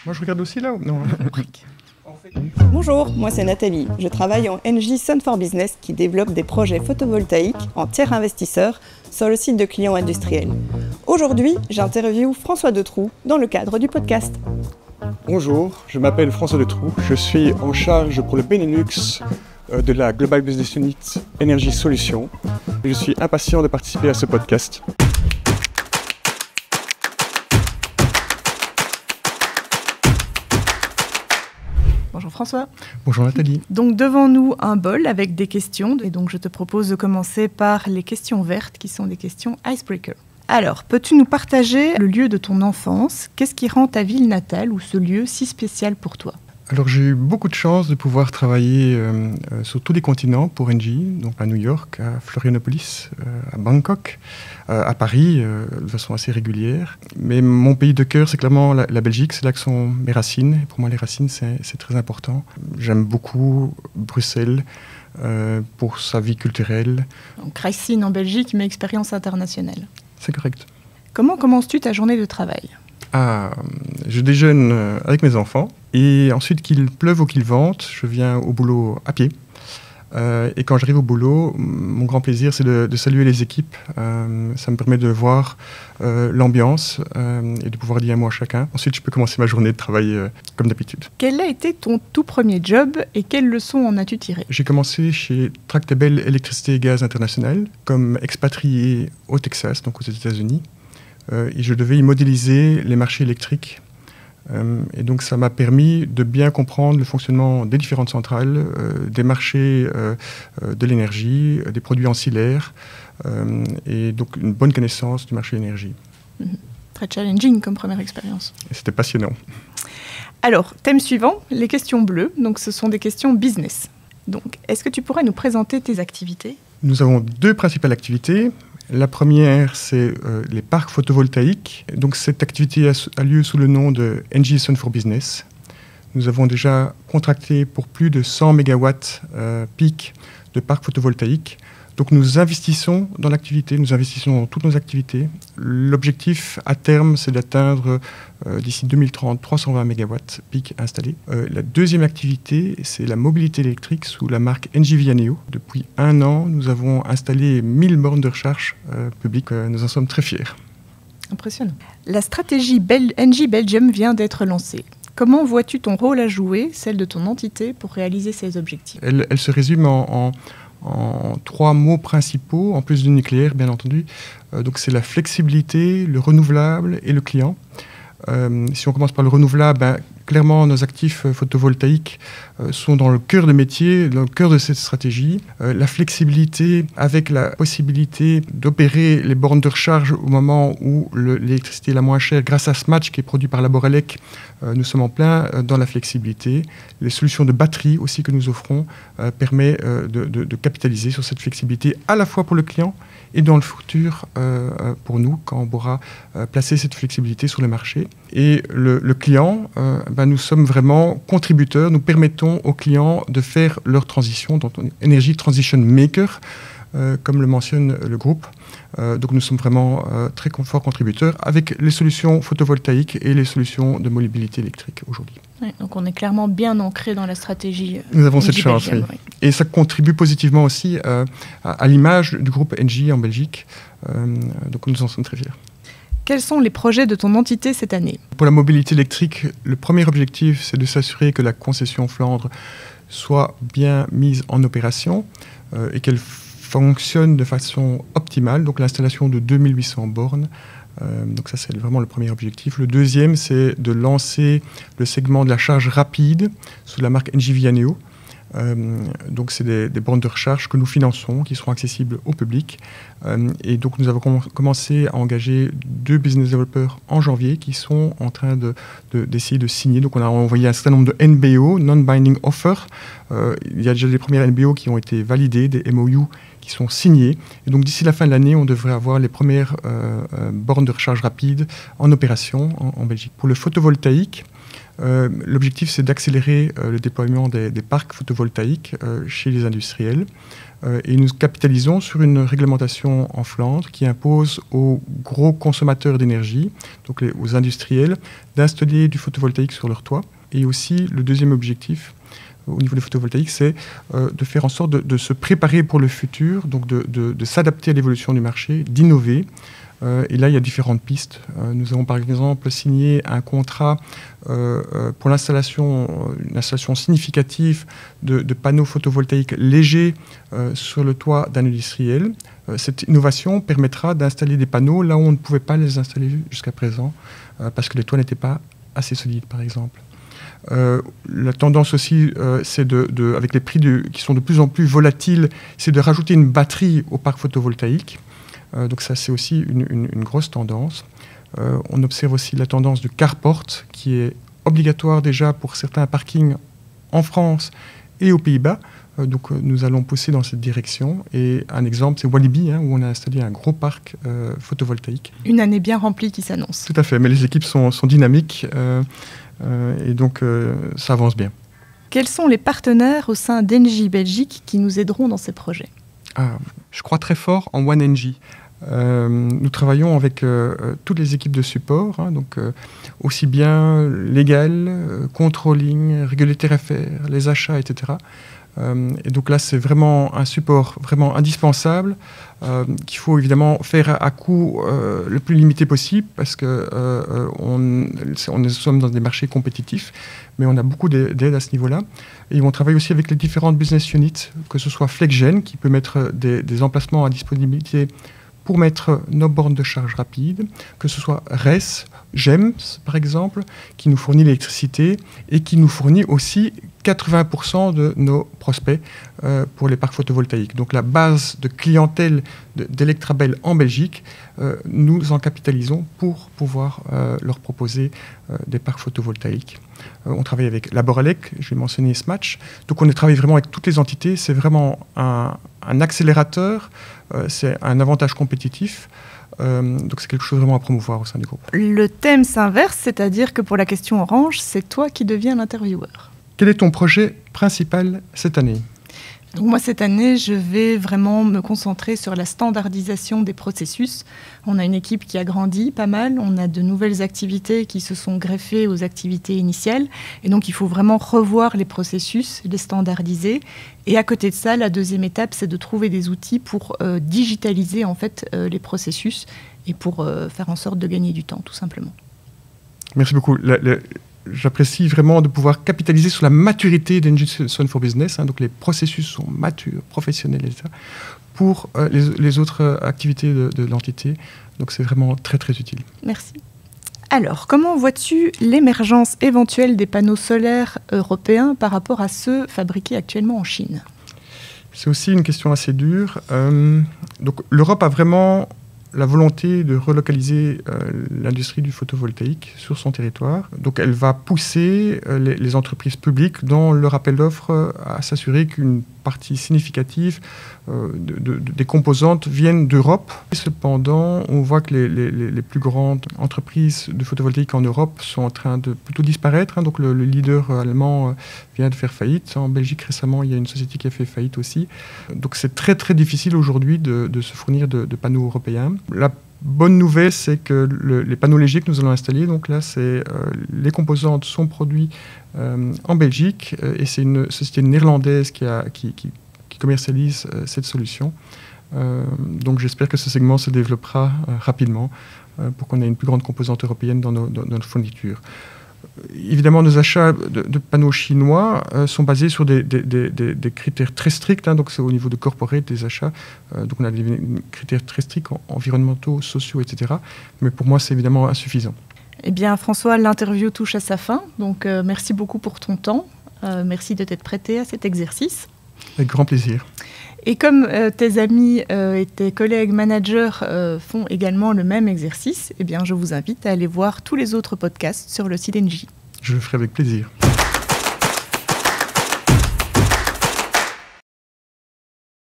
Moi, je regarde aussi là. Non. Bonjour, moi c'est Nathalie. Je travaille en NJ Sun for Business qui développe des projets photovoltaïques en tiers investisseurs sur le site de clients industriels. Aujourd'hui, j'interviewe François Detroux dans le cadre du podcast. Bonjour, je m'appelle François Detroux. Je suis en charge pour le Benelux de la Global Business Unit Énergie Solutions. Je suis impatient de participer à ce podcast. Bonjour François. Bonjour Nathalie. Donc devant nous un bol avec des questions et donc je te propose de commencer par les questions vertes qui sont des questions icebreaker. Alors, peux-tu nous partager le lieu de ton enfance? Qu'est-ce qui rend ta ville natale ou ce lieu si spécial pour toi? Alors j'ai eu beaucoup de chance de pouvoir travailler sur tous les continents pour Engie, donc à New York, à Florianopolis, à Bangkok, à Paris de façon assez régulière. Mais mon pays de cœur, c'est clairement la Belgique, c'est là que sont mes racines. Et pour moi, les racines, c'est très important. J'aime beaucoup Bruxelles pour sa vie culturelle. Donc racines en Belgique, mais expérience internationale. C'est correct. Comment commences-tu ta journée de travail? Je déjeune avec mes enfants et ensuite qu'il pleuve ou qu'il vente, je viens au boulot à pied. Et quand j'arrive au boulot, mon grand plaisir c'est de saluer les équipes. Ça me permet de voir l'ambiance et de pouvoir dire un mot à chacun. Ensuite, je peux commencer ma journée de travail comme d'habitude. Quel a été ton tout premier job et quelles leçons en as-tu tiré? J'ai commencé chez Tractebel Électricité et Gaz International comme expatrié au Texas, donc aux États-Unis. Et je devais y modéliser les marchés électriques. Et donc ça m'a permis de bien comprendre le fonctionnement des différentes centrales, des marchés de l'énergie, des produits ancillaires, et donc une bonne connaissance du marché de l'énergie. Très challenging comme première expérience. Et c'était passionnant. Alors, thème suivant, les questions bleues. Donc ce sont des questions business. Donc, est-ce que tu pourrais nous présenter tes activités? Nous avons deux principales activités. La première, c'est les parcs photovoltaïques. Donc, cette activité a lieu sous le nom de Engie Sun for Business. Nous avons déjà contracté pour plus de 100 MW pic de parcs photovoltaïques. Donc, nous investissons dans l'activité, nous investissons dans toutes nos activités. L'objectif à terme, c'est d'atteindre d'ici 2030 320 MW pic installés. La deuxième activité, c'est la mobilité électrique sous la marque Engie Vianeo. Depuis 1 an, nous avons installé 1000 bornes de recharge publiques. Nous en sommes très fiers. Impressionnant. La stratégie Engie Belgium vient d'être lancée. Comment vois-tu ton rôle à jouer, celle de ton entité, pour réaliser ces objectifs? Elle se résume en 3 mots principaux, en plus du nucléaire, bien entendu. Donc c'est la flexibilité, le renouvelable et le client. Si on commence par le renouvelable, clairement, nos actifs photovoltaïques sont dans le cœur de métier, dans le cœur de cette stratégie. La flexibilité avec la possibilité d'opérer les bornes de recharge au moment où l'électricité est la moins chère grâce à ce match qui est produit par la Boralec. Nous sommes en plein dans la flexibilité. Les solutions de batterie aussi que nous offrons permettent de capitaliser sur cette flexibilité à la fois pour le client et dans le futur pour nous quand on pourra placer cette flexibilité sur le marché. Et le client, nous sommes vraiment contributeurs, nous permettons aux clients de faire leur transition, donc Energy Transition Maker, comme le mentionne le groupe. Donc nous sommes vraiment très forts contributeurs avec les solutions photovoltaïques et les solutions de mobilité électrique aujourd'hui. Oui, donc on est clairement bien ancré dans la stratégie. Nous avons cette chance, oui. Et ça contribue positivement aussi à l'image du groupe Engie en Belgique. Donc nous en sommes très fiers. Quels sont les projets de ton entité cette année? Pour la mobilité électrique, le premier objectif, c'est de s'assurer que la concession Flandre soit bien mise en opération et qu'elle fonctionne de façon optimale. Donc l'installation de 2800 bornes. Donc ça, c'est vraiment le premier objectif. Le deuxième, c'est de lancer le segment de la charge rapide sous la marque Engie Vianeo. Donc c'est des bornes de recharge que nous finançons, qui seront accessibles au public. Et donc nous avons commencé à engager 2 business developers en janvier qui sont en train d'essayer de signer. Donc on a envoyé un certain nombre de NBO, Non-Binding Offer. Il y a déjà des premières NBO qui ont été validées, des MOU qui sont signés. Et donc d'ici la fin de l'année, on devrait avoir les premières bornes de recharge rapide en opération en Belgique. Pour le photovoltaïque, l'objectif, c'est d'accélérer le déploiement des parcs photovoltaïques chez les industriels. Et nous capitalisons sur une réglementation en Flandre qui impose aux gros consommateurs d'énergie, donc aux industriels, d'installer du photovoltaïque sur leur toit. Et aussi, le deuxième objectif au niveau des photovoltaïques, c'est de faire en sorte de se préparer pour le futur, donc de s'adapter à l'évolution du marché, d'innover. Et là, il y a différentes pistes. Nous avons par exemple signé un contrat pour une installation significative de panneaux photovoltaïques légers sur le toit d'un industriel. Cette innovation permettra d'installer des panneaux là où on ne pouvait pas les installer jusqu'à présent, parce que les toits n'étaient pas assez solides, par exemple. La tendance aussi, c'est avec les prix qui sont de plus en plus volatiles, c'est de rajouter une batterie au parc photovoltaïque. Donc ça, c'est aussi une grosse tendance. On observe aussi la tendance du carport, qui est obligatoire déjà pour certains parkings en France et aux Pays-Bas. Donc nous allons pousser dans cette direction. Et un exemple, c'est Walibi, où on a installé un gros parc photovoltaïque. Une année bien remplie qui s'annonce. Tout à fait, mais les équipes sont dynamiques et donc ça avance bien. Quels sont les partenaires au sein d'Engie Belgique qui nous aideront dans ces projets ? Je crois très fort en OneNG. Nous travaillons avec toutes les équipes de support, donc aussi bien légal, controlling, régulatory affaires, les achats, etc. Et donc là, c'est vraiment un support vraiment indispensable qu'il faut évidemment faire à coût le plus limité possible parce que nous sommes dans des marchés compétitifs, mais on a beaucoup d'aide à ce niveau-là. Et on travaille aussi avec les différentes business units, que ce soit FlexGen, qui peut mettre des emplacements à disponibilité pour mettre nos bornes de charge rapide, que ce soit RES, GEMS par exemple, qui nous fournit l'électricité et qui nous fournit aussi 80% de nos prospects pour les parcs photovoltaïques. Donc la base de clientèle d'Electrabel en Belgique, nous en capitalisons pour pouvoir leur proposer des parcs photovoltaïques. On travaille avec Laboralec, je vais mentionner Smatch. Donc on travaille vraiment avec toutes les entités. C'est vraiment un accélérateur, c'est un avantage compétitif. Donc c'est quelque chose vraiment à promouvoir au sein du groupe. Le thème s'inverse, c'est-à-dire que pour la question orange, c'est toi qui deviens l'intervieweur. Quel est ton projet principal cette année ? Donc moi, cette année, je vais vraiment me concentrer sur la standardisation des processus. On a une équipe qui a grandi pas mal, on a de nouvelles activités qui se sont greffées aux activités initiales. Et donc, il faut vraiment revoir les processus, les standardiser. Et à côté de ça, la deuxième étape, c'est de trouver des outils pour digitaliser en fait, les processus et pour faire en sorte de gagner du temps, tout simplement. Merci beaucoup. J'apprécie vraiment de pouvoir capitaliser sur la maturité d'Engie Sun for Business. Donc les processus sont matures, professionnels, etc. pour les autres activités de l'entité. Donc c'est vraiment très très utile. Merci. Alors, comment vois-tu l'émergence éventuelle des panneaux solaires européens par rapport à ceux fabriqués actuellement en Chine ? C'est aussi une question assez dure. Donc l'Europe a vraiment la volonté de relocaliser l'industrie du photovoltaïque sur son territoire. Donc elle va pousser les entreprises publiques dans leur appel d'offres à s'assurer qu'une partie significative des composantes viennent d'Europe. Cependant, on voit que les plus grandes entreprises de photovoltaïque en Europe sont en train de plutôt disparaître. Donc le leader allemand vient de faire faillite. En Belgique, récemment, il y a une société qui a fait faillite aussi. Donc c'est très très difficile aujourd'hui de se fournir de panneaux européens. La bonne nouvelle, c'est que les panneaux légers que nous allons installer, donc là, les composantes sont produites en Belgique et c'est une société néerlandaise qui commercialise cette solution. Donc j'espère que ce segment se développera rapidement pour qu'on ait une plus grande composante européenne dans notre fourniture. Évidemment, nos achats de panneaux chinois sont basés sur des critères très stricts. Donc, c'est au niveau de corporate des achats. Donc, on a des critères très stricts environnementaux, sociaux, etc. Mais pour moi, c'est évidemment insuffisant. Eh bien, François, l'interview touche à sa fin. Donc, merci beaucoup pour ton temps. Merci de t'être prêté à cet exercice. Avec grand plaisir. Et comme tes amis et tes collègues managers font également le même exercice, eh bien, je vous invite à aller voir tous les autres podcasts sur le site Engie. Je le ferai avec plaisir.